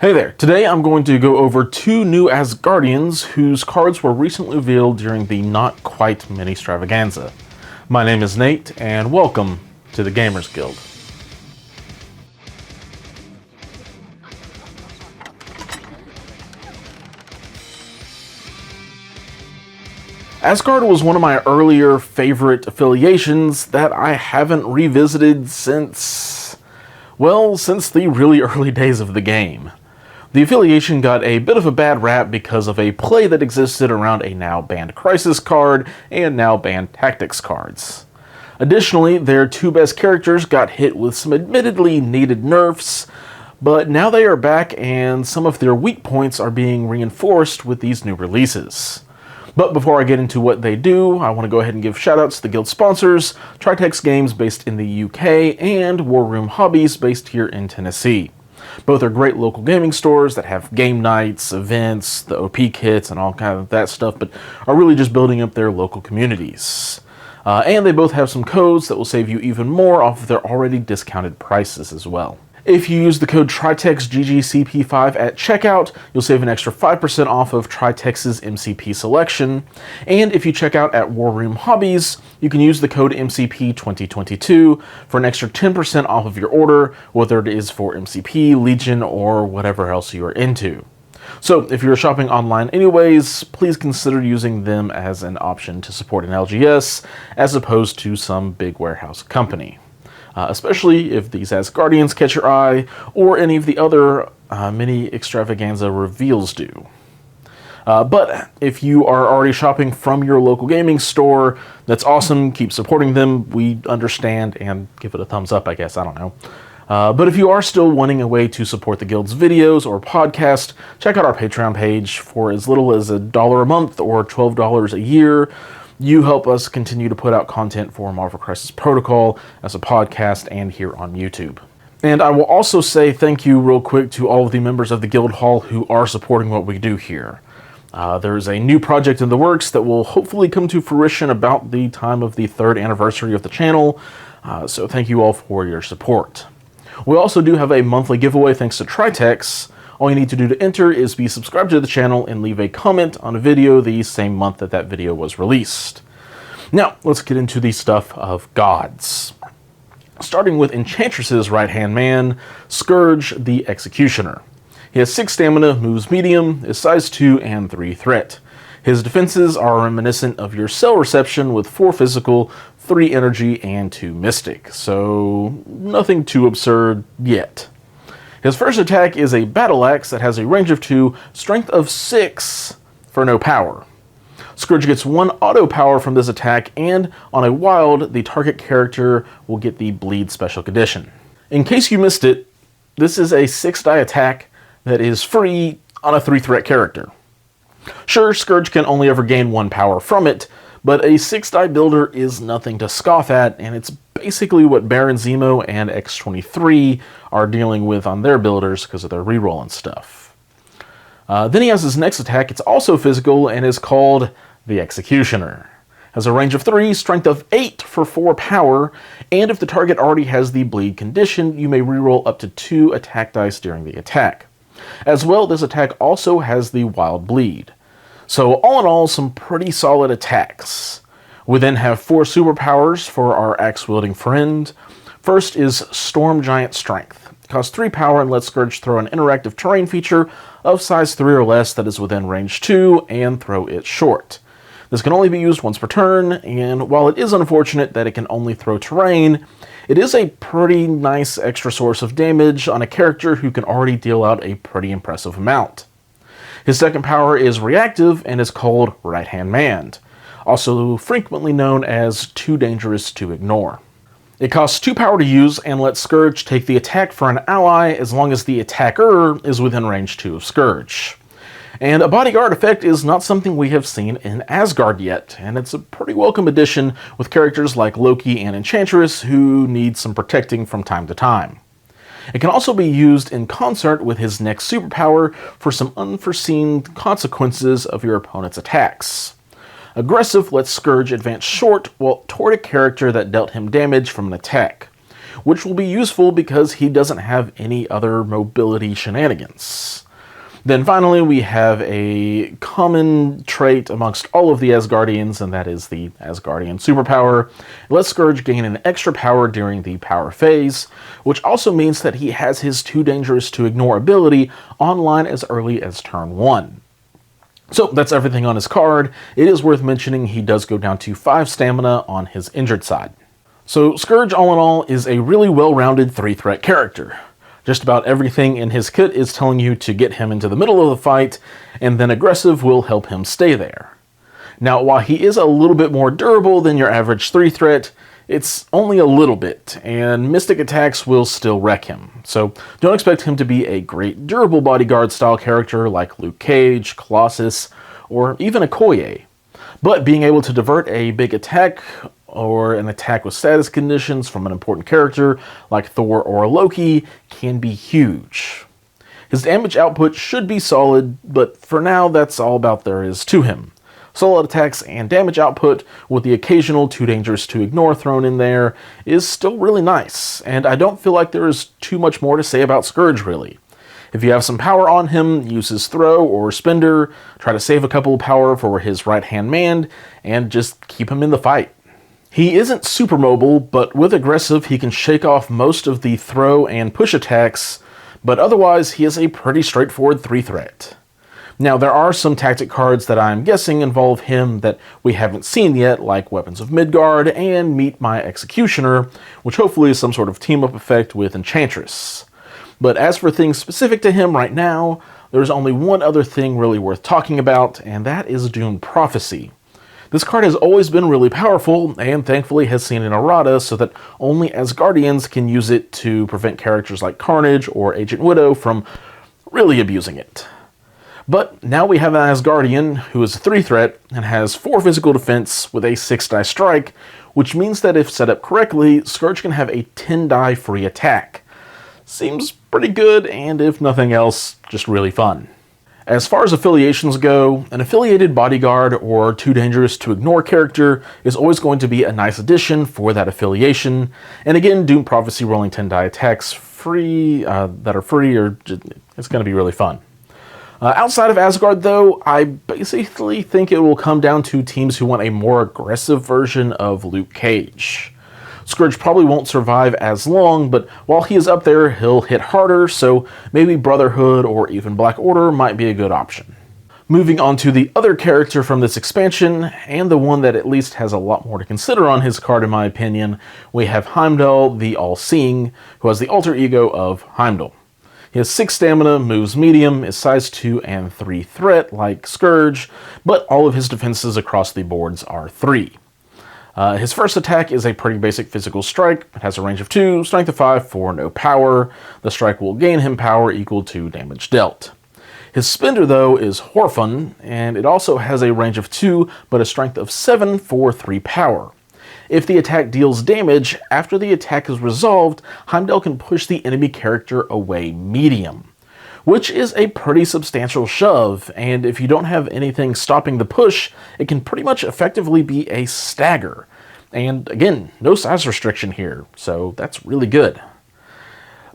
Hey there, today I'm going to go over two new Asgardians whose cards were recently revealed during the Not Quite mini extravaganza. My name is Nate, and welcome to the Gamers Guild. Asgard was one of my earlier favorite affiliations that I haven't revisited since the really early days of the game. The affiliation got a bit of a bad rap because of a play that existed around a now banned Crisis card and now banned Tactics cards. Additionally, their two best characters got hit with some admittedly needed nerfs, but now they are back and some of their weak points are being reinforced with these new releases. But before I get into what they do, I want to go ahead and give shoutouts to the guild sponsors, Tritex Games based in the UK and War Room Hobbies based here in Tennessee. Both are great local gaming stores that have game nights, events, the OP kits, and all kind of that stuff, but are really just building up their local communities. And they both have some codes that will save you even more off of their already discounted prices as well. If you use the code TritexGGCP5 at checkout, you'll save an extra 5% off of Tritex's MCP selection. And if you check out at War Room Hobbies, you can use the code MCP2022 for an extra 10% off of your order, whether it is for MCP, Legion, or whatever else you are into. So if you're shopping online anyways, please consider using them as an option to support an LGS as opposed to some big warehouse company. Especially if these Asgardians catch your eye, or any of the other mini extravaganza reveals do. But if you are already shopping from your local gaming store, that's awesome, keep supporting them, we understand, and give it a thumbs up, I guess, I don't know. But if you are still wanting a way to support the guild's videos or podcast, check out our Patreon page. For as little as $1 a month or $12 a year, you help us continue to put out content for Marvel Crisis Protocol as a podcast and here on YouTube. And I will also say thank you real quick to all of the members of the Guild Hall who are supporting what we do here. There is a new project in the works that will hopefully come to fruition about the time of the 3rd anniversary of the channel, so thank you all for your support. We also do have a monthly giveaway thanks to Tritex. All you need to do to enter is be subscribed to the channel and leave a comment on a video the same month that video was released. Now, let's get into the stuff of gods. Starting with Enchantress's right-hand man, Skurge the Executioner. He has 6 stamina, moves medium, is size 2 and 3 threat. His defenses are reminiscent of your cell reception with 4 physical, 3 energy, and 2 mystic, so nothing too absurd yet. His first attack is a battle axe that has a range of 2, strength of 6 for no power. Skurge gets 1 auto power from this attack, and on a wild, the target character will get the bleed special condition. In case you missed it, this is a 6-die attack that is free on a 3-threat character. Sure, Skurge can only ever gain 1 power from it, but a 6-die builder is nothing to scoff at, and it's basically what Baron Zemo and X-23 are dealing with on their builders because of their reroll and stuff. Then he has his next attack. It's also physical and is called the Executioner. Has a range of 3, strength of 8 for 4 power, and if the target already has the bleed condition, you may reroll up to 2 attack dice during the attack. As well, this attack also has the wild bleed. So all in all, some pretty solid attacks. We then have 4 superpowers for our axe-wielding friend. First is Storm Giant Strength. It costs 3 power and lets Skurge throw an interactive terrain feature of size 3 or less that is within range 2 and throw it short. This can only be used once per turn, and while it is unfortunate that it can only throw terrain, it is a pretty nice extra source of damage on a character who can already deal out a pretty impressive amount. His second power is reactive and is called Right-Hand Man, also frequently known as Too Dangerous to Ignore. It costs 2 power to use and lets Skurge take the attack for an ally as long as the attacker is within range 2 of Skurge. And a bodyguard effect is not something we have seen in Asgard yet, and it's a pretty welcome addition with characters like Loki and Enchantress who need some protecting from time to time. It can also be used in concert with his next superpower for some unforeseen consequences of your opponent's attacks. Aggressive lets Skurge advance short while toward a character that dealt him damage from an attack. which will be useful because he doesn't have any other mobility shenanigans. Then finally, we have a common trait amongst all of the Asgardians, and that is the Asgardian superpower. It lets Skurge gain an extra power during the power phase, which also means that he has his Too Dangerous to Ignore ability online as early as turn 1. So that's everything on his card. It is worth mentioning he does go down to 5 stamina on his injured side. So Skurge, all in all, is a really well-rounded 3-threat character. Just about everything in his kit is telling you to get him into the middle of the fight, and then aggressive will help him stay there. Now, while he is a little bit more durable than your average 3-threat, it's only a little bit, and mystic attacks will still wreck him. So don't expect him to be a great durable bodyguard style character like Luke Cage, Colossus, or even Okoye. But being able to divert a big attack or an attack with status conditions from an important character like Thor or Loki can be huge. His damage output should be solid, but for now that's all about there is to him. Solid attacks and damage output with the occasional Too Dangerous to Ignore thrown in there is still really nice, and I don't feel like there is too much more to say about Skurge really. If you have some power on him, use his throw or spender, try to save a couple of power for his right-hand man, and just keep him in the fight. He isn't super mobile, but with aggressive he can shake off most of the throw and push attacks, but otherwise he is a pretty straightforward 3-threat. Now there are some tactic cards that I'm guessing involve him that we haven't seen yet, like Weapons of Midgard and Meet My Executioner, which hopefully is some sort of team-up effect with Enchantress. But as for things specific to him right now, there's only one other thing really worth talking about, and that is Dune Prophecy. This card has always been really powerful, and thankfully has seen an errata so that only Asgardians can use it to prevent characters like Carnage or Agent Widow from really abusing it. But now we have an Asgardian who is a 3-threat and has 4 physical defense with a 6-die strike, which means that if set up correctly, Skurge can have a 10-die free attack. Seems pretty good, and if nothing else, just really fun. As far as affiliations go, an affiliated bodyguard or Too Dangerous to Ignore character is always going to be a nice addition for that affiliation. And again, Dune Prophecy rolling 10-die attacks free, that are free, it's going to be really fun. Outside of Asgard, though, I basically think it will come down to teams who want a more aggressive version of Luke Cage. Skurge probably won't survive as long, but while he is up there, he'll hit harder, so maybe Brotherhood or even Black Order might be a good option. Moving on to the other character from this expansion, and the one that at least has a lot more to consider on his card in my opinion, we have Heimdall the All-Seeing, who has the alter ego of Heimdall. He has 6 stamina, moves medium, is size 2 and 3 threat like Skurge, but all of his defenses across the boards are 3. His first attack is a pretty basic physical strike. It has a range of 2, strength of 5 for no power. The strike will gain him power equal to damage dealt. His spender, though, is Horfun, and it also has a range of 2, but a strength of 7 for 3 power. If the attack deals damage, after the attack is resolved, Heimdall can push the enemy character away medium, which is a pretty substantial shove, and if you don't have anything stopping the push, it can pretty much effectively be a stagger. And again, no size restriction here, so that's really good.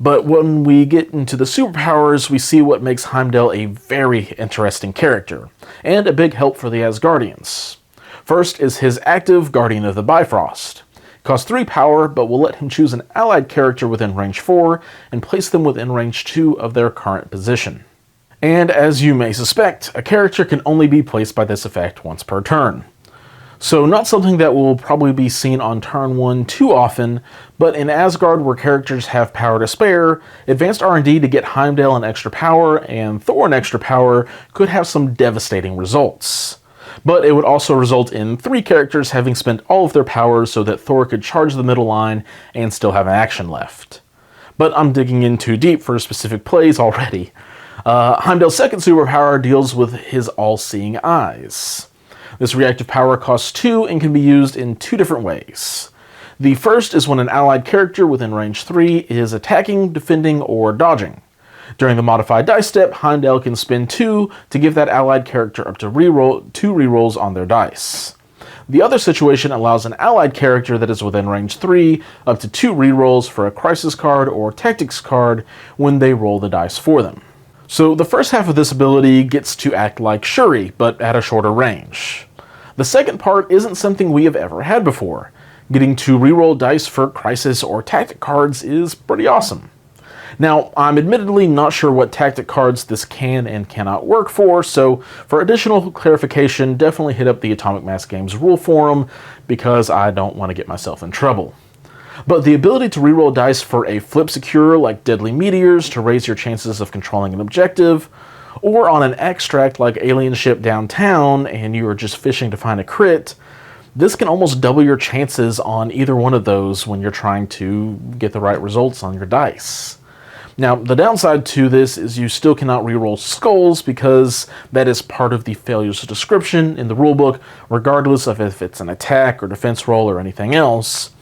But when we get into the superpowers, we see what makes Heimdall a very interesting character, and a big help for the Asgardians. First is his active Guardian of the Bifrost. It costs 3 power, but will let him choose an allied character within range 4 and place them within range 2 of their current position. And as you may suspect, a character can only be placed by this effect once per turn. So not something that will probably be seen on turn 1 too often, but in Asgard where characters have power to spare, advanced R&D to get Heimdall an extra power and Thor an extra power could have some devastating results. But it would also result in 3 characters having spent all of their powers so that Thor could charge the middle line and still have an action left. But I'm digging in too deep for specific plays already. Heimdall's second superpower deals with his all-seeing eyes. This reactive power costs 2 and can be used in 2 different ways. The first is when an allied character within range 3 is attacking, defending, or dodging. During the modified dice step, Heimdall can spend 2 to give that allied character up to 2 rerolls on their dice. The other situation allows an allied character that is within range 3 up to 2 rerolls for a crisis card or tactics card when they roll the dice for them. So the first half of this ability gets to act like Shuri, but at a shorter range. The second part isn't something we have ever had before. Getting to reroll dice for crisis or tactic cards is pretty awesome. Now, I'm admittedly not sure what tactic cards this can and cannot work for, so for additional clarification, definitely hit up the Atomic Mass Games rule forum, because I don't want to get myself in trouble. But the ability to reroll dice for a flip secure like Deadly Meteors to raise your chances of controlling an objective, or on an extract like Alien Ship Downtown and you are just fishing to find a crit, this can almost double your chances on either one of those when you're trying to get the right results on your dice. Now, the downside to this is you still cannot reroll skulls because that is part of the failure's description in the rulebook, regardless of if it's an attack or defense roll or anything else.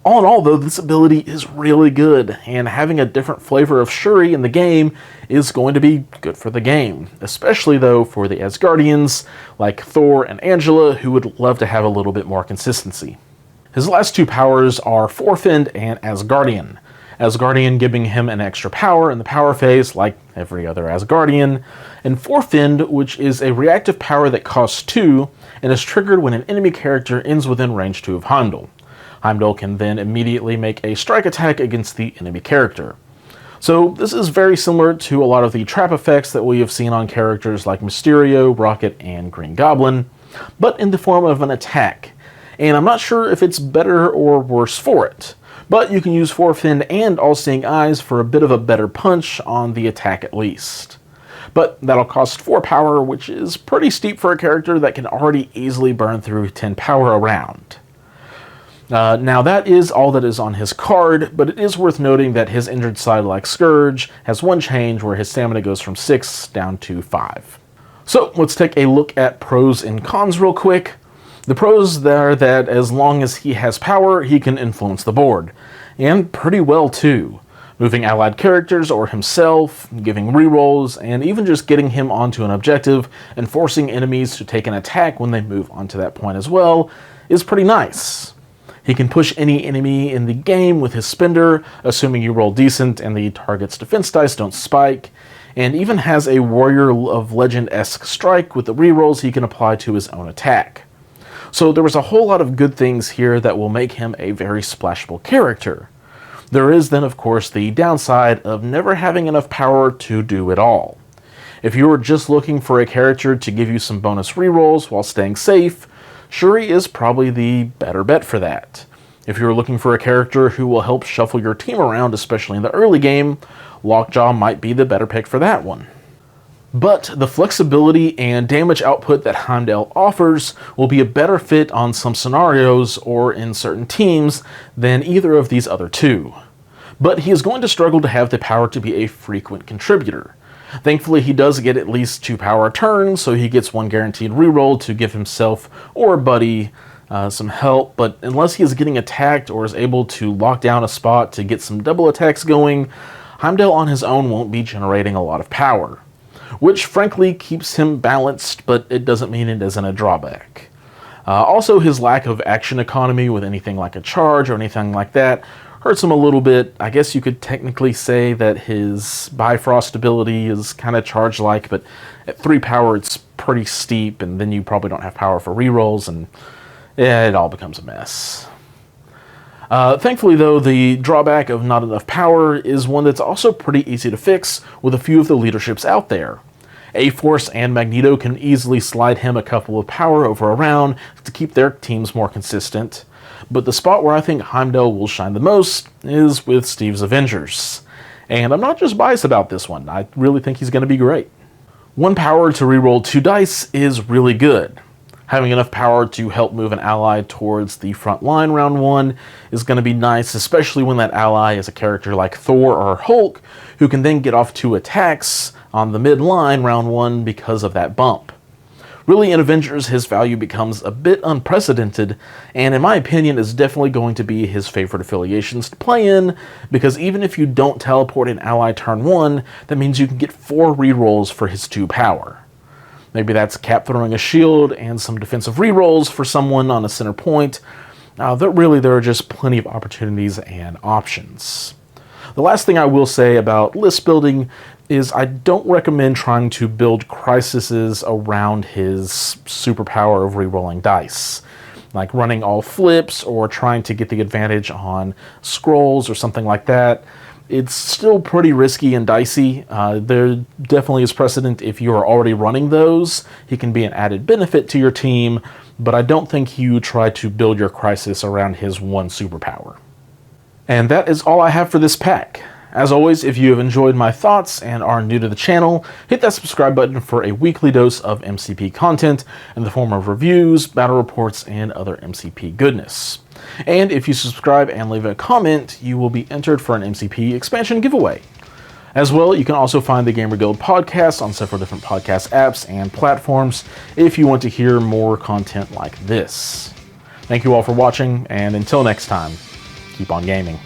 All in all, though, this ability is really good, and having a different flavor of Shuri in the game is going to be good for the game, especially, though, for the Asgardians like Thor and Angela, who would love to have a little bit more consistency. His last two powers are Forefend and Asgardian. Asgardian giving him an extra power in the power phase, like every other Asgardian, and Forefend, which is a reactive power that costs 2 and is triggered when an enemy character ends within range 2 of Heimdall. Heimdall can then immediately make a strike attack against the enemy character. So this is very similar to a lot of the trap effects that we have seen on characters like Mysterio, Rocket, and Green Goblin, but in the form of an attack. And I'm not sure if it's better or worse for it. But you can use Forefend and All-Seeing Eyes for a bit of a better punch on the attack at least. But that'll cost 4 power, which is pretty steep for a character that can already easily burn through 10 power a round. Now that is all that is on his card, but it is worth noting that his injured side, like Skurge, has one change where his stamina goes from 6 down to 5. So let's take a look at pros and cons real quick. The pros are that as long as he has power, he can influence the board. And pretty well too. Moving allied characters or himself, giving rerolls, and even just getting him onto an objective and forcing enemies to take an attack when they move onto that point as well is pretty nice. He can push any enemy in the game with his spender, assuming you roll decent and the target's defense dice don't spike, and even has a Warrior of Legend-esque strike with the rerolls he can apply to his own attack. So there was a whole lot of good things here that will make him a very splashable character. There is then, of course, the downside of never having enough power to do it all. If you were just looking for a character to give you some bonus rerolls while staying safe, Shuri is probably the better bet for that. If you're looking for a character who will help shuffle your team around, especially in the early game, Lockjaw might be the better pick for that one. But the flexibility and damage output that Heimdall offers will be a better fit on some scenarios or in certain teams than either of these other two. But he is going to struggle to have the power to be a frequent contributor. Thankfully, he does get at least 2 power turns, so he gets 1 guaranteed reroll to give himself or a buddy some help, but unless he is getting attacked or is able to lock down a spot to get some double attacks going, Heimdall on his own won't be generating a lot of power. Which frankly keeps him balanced, but it doesn't mean it isn't a drawback. Also, his lack of action economy with anything like a charge or anything like that hurts him a little bit. I guess you could technically say that his Bifrost ability is kind of charge-like, but at 3 power it's pretty steep, and then you probably don't have power for rerolls, and it all becomes a mess. Thankfully, though, the drawback of not enough power is one that's also pretty easy to fix with a few of the leaderships out there. A-Force and Magneto can easily slide him a couple of power over a round to keep their teams more consistent, but the spot where I think Heimdall will shine the most is with Steve's Avengers. And I'm not just biased about this one, I really think he's going to be great. 1 power to reroll 2 dice is really good. Having enough power to help move an ally towards the front line round 1 is going to be nice, especially when that ally is a character like Thor or Hulk, who can then get off 2 attacks on the mid-line round 1 because of that bump. Really, in Avengers, his value becomes a bit unprecedented, and in my opinion is definitely going to be his favorite affiliations to play in, because even if you don't teleport an ally turn 1, that means you can get 4 rerolls for his 2 power. Maybe that's Cap throwing a shield and some defensive rerolls for someone on a center point. There are just plenty of opportunities and options. The last thing I will say about list building is I don't recommend trying to build crises around his superpower of rerolling dice, like running all flips or trying to get the advantage on scrolls or something like that. It's still pretty risky and dicey. There definitely is precedent if you are already running those. He can be an added benefit to your team, but I don't think you try to build your crisis around his one superpower. And that is all I have for this pack. As always, if you have enjoyed my thoughts and are new to the channel, hit that subscribe button for a weekly dose of MCP content in the form of reviews, battle reports, and other MCP goodness. And if you subscribe and leave a comment, you will be entered for an MCP expansion giveaway. As well, you can also find the Gamer Guild podcast on several different podcast apps and platforms if you want to hear more content like this. Thank you all for watching, and until next time, keep on gaming.